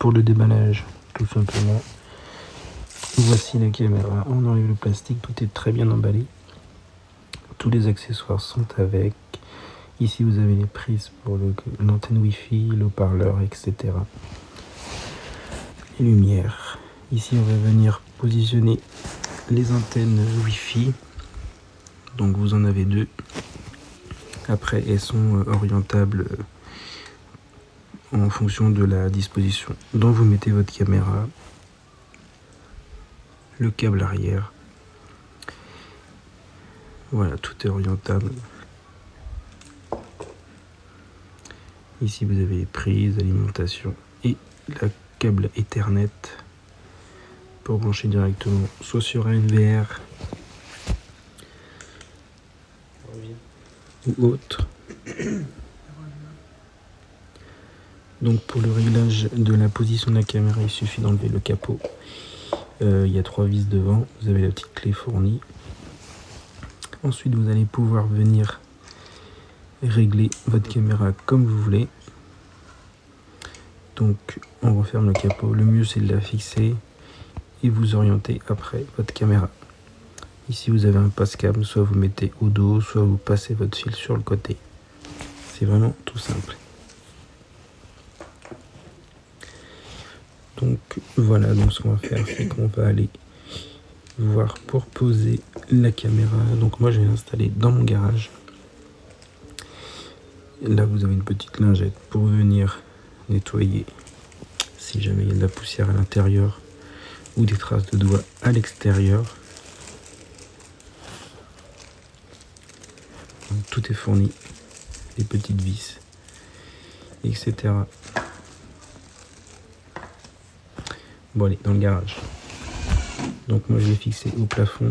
pour le déballage, tout simplement. Voici la caméra, on enlève le plastique, tout est très bien emballé. Tous les accessoires sont avec. Ici vous avez les prises pour l'antenne Wi-Fi, le haut-parleur, etc. Les lumières. Ici on va venir positionner les antennes Wi-Fi. Donc vous en avez deux. Après elles sont orientables en fonction de la disposition dont vous mettez votre caméra. Le câble arrière. Voilà, tout est orientable. Ici vous avez les prises, alimentation et la câble Ethernet pour brancher directement soit sur un NVR ou autre. Donc pour le réglage de la position de la caméra, il suffit d'enlever le capot. Il y a 3 vis devant, vous avez la petite clé fournie. Ensuite vous allez pouvoir venir régler votre caméra comme vous voulez. Donc on referme le capot, le mieux c'est de la fixer et vous orientez après votre caméra. Ici vous avez un passe-câble, soit vous mettez au dos, soit vous passez votre fil sur le côté. C'est vraiment tout simple. Donc voilà, donc ce qu'on va faire, c'est qu'on va aller voir pour poser la caméra. Donc moi je vais l'installer dans mon garage. Là vous avez une petite lingette pour venir nettoyer si jamais il y a de la poussière à l'intérieur ou des traces de doigts à l'extérieur. Tout est fourni, les petites vis, etc. Bon allez, dans le garage. Donc moi je vais fixer au plafond,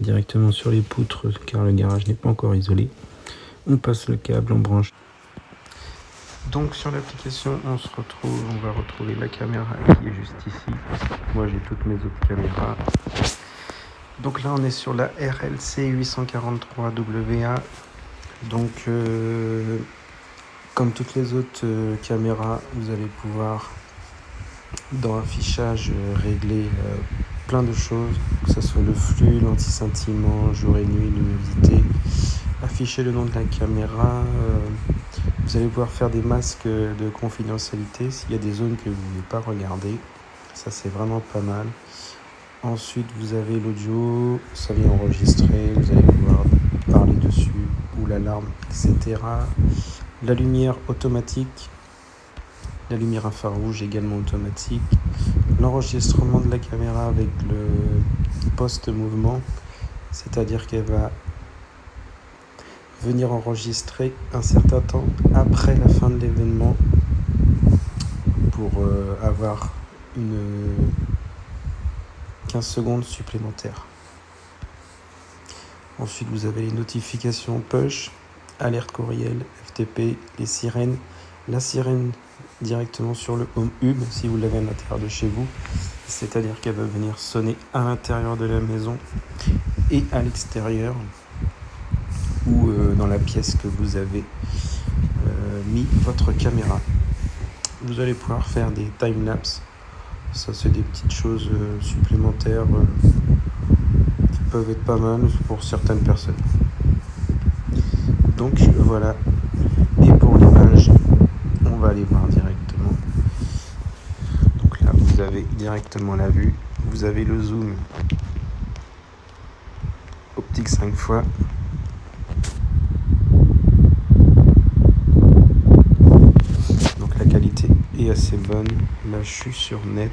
directement sur les poutres, car le garage n'est pas encore isolé. On passe le câble, on branche. Donc sur l'application, on va retrouver la caméra qui est juste ici. Moi j'ai toutes mes autres caméras. Donc là on est sur la RLC 843WA. Donc comme toutes les autres caméras, vous allez pouvoir dans l'affichage régler plein de choses, que ce soit le flux, l'anti-scintillement, jour et nuit, luminosité, afficher le nom de la caméra. Vous allez pouvoir faire des masques de confidentialité s'il y a des zones que vous ne voulez pas regarder. Ça c'est vraiment pas mal. Ensuite vous avez l'audio, ça vient enregistrer, vous allez pouvoir parler dessus ou l'alarme, etc. La lumière automatique, la lumière infrarouge également automatique. L'enregistrement de la caméra avec le post-mouvement, c'est-à-dire qu'elle va venir enregistrer un certain temps après la fin de l'événement pour avoir une 15 secondes supplémentaires. Ensuite vous avez les notifications push, alerte courriel, FTP, les sirènes, la sirène directement sur le Home Hub si vous l'avez à l'intérieur de chez vous, c'est-à-dire qu'elle va venir sonner à l'intérieur de la maison et à l'extérieur ou dans la pièce que vous avez mis votre caméra. Vous allez pouvoir faire des time-lapse. Ça c'est des petites choses supplémentaires qui peuvent être pas mal pour certaines personnes. Donc voilà. Et pour l'image, on va aller voir directement. Donc là vous avez directement la vue. Vous avez le zoom optique 5 fois. Est assez bonne. Là je suis sur net.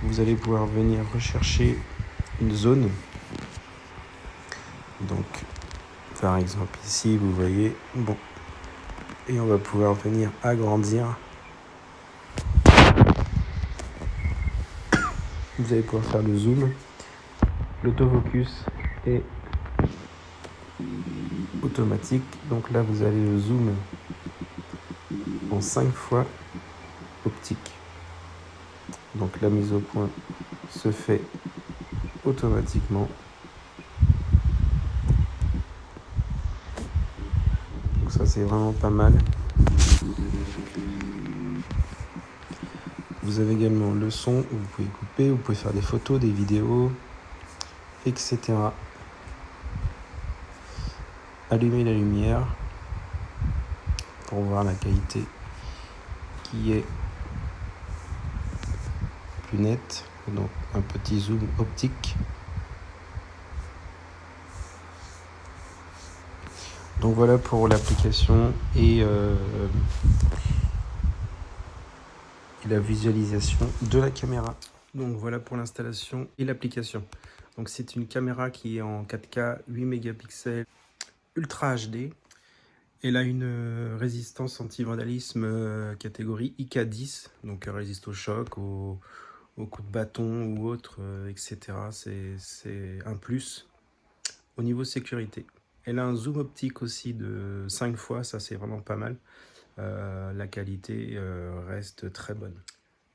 Vous allez pouvoir venir rechercher une zone. Donc par exemple ici vous voyez, bon, et on va pouvoir venir agrandir. Vous allez pouvoir faire le zoom. L'autofocus est automatique, donc là vous avez le zoom en 5 fois optique. Donc la mise au point se fait automatiquement. Ça c'est vraiment pas mal. Vous avez également le son, vous pouvez couper, vous pouvez faire des photos, des vidéos, etc. Allumer la lumière pour voir la qualité qui est plus nette. Donc un petit zoom optique. Donc voilà pour l'application et la visualisation de la caméra. Donc voilà pour l'installation et l'application. Donc c'est une caméra qui est en 4K 8 mégapixels Ultra HD. Elle a une résistance anti-vandalisme catégorie IK10, donc elle résiste au choc, aux coups de bâton ou autres, etc. C'est un plus au niveau sécurité. Elle a un zoom optique aussi de 5 fois, ça c'est vraiment pas mal. La qualité reste très bonne.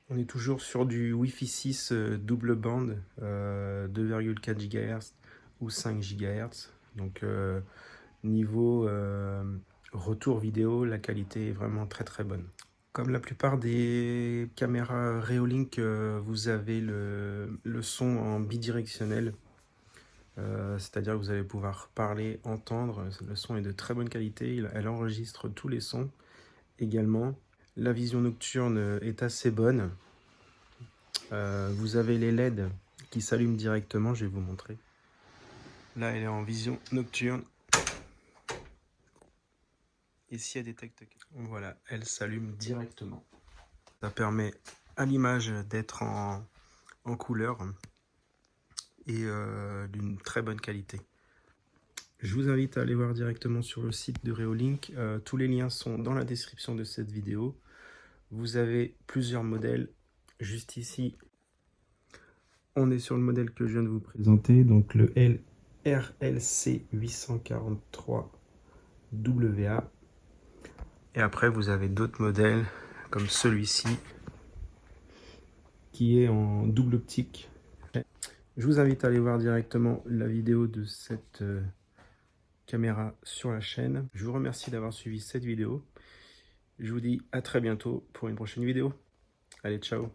On est toujours sur du Wi-Fi 6 double bande, 2,4 GHz ou 5 GHz. Donc niveau retour vidéo, la qualité est vraiment très très bonne. Comme la plupart des caméras Reolink, vous avez le son en bidirectionnel. C'est-à-dire que vous allez pouvoir parler, entendre. Le son est de très bonne qualité, elle enregistre tous les sons également. La vision nocturne est assez bonne. Vous avez les LED qui s'allument directement, je vais vous montrer. Là, elle est en vision nocturne. Et si elle détecte, voilà, elle s'allume directement. Ça permet à l'image d'être en couleur et d'une très bonne qualité. Je vous invite à aller voir directement sur le site de Reolink. Tous les liens sont dans la description de cette vidéo. Vous avez plusieurs modèles. Juste ici, on est sur le modèle que je viens de vous présenter, donc le RLC 843WA. Et après, vous avez d'autres modèles comme celui-ci qui est en double optique. Je vous invite à aller voir directement la vidéo de cette caméra sur la chaîne. Je vous remercie d'avoir suivi cette vidéo. Je vous dis à très bientôt pour une prochaine vidéo. Allez, ciao!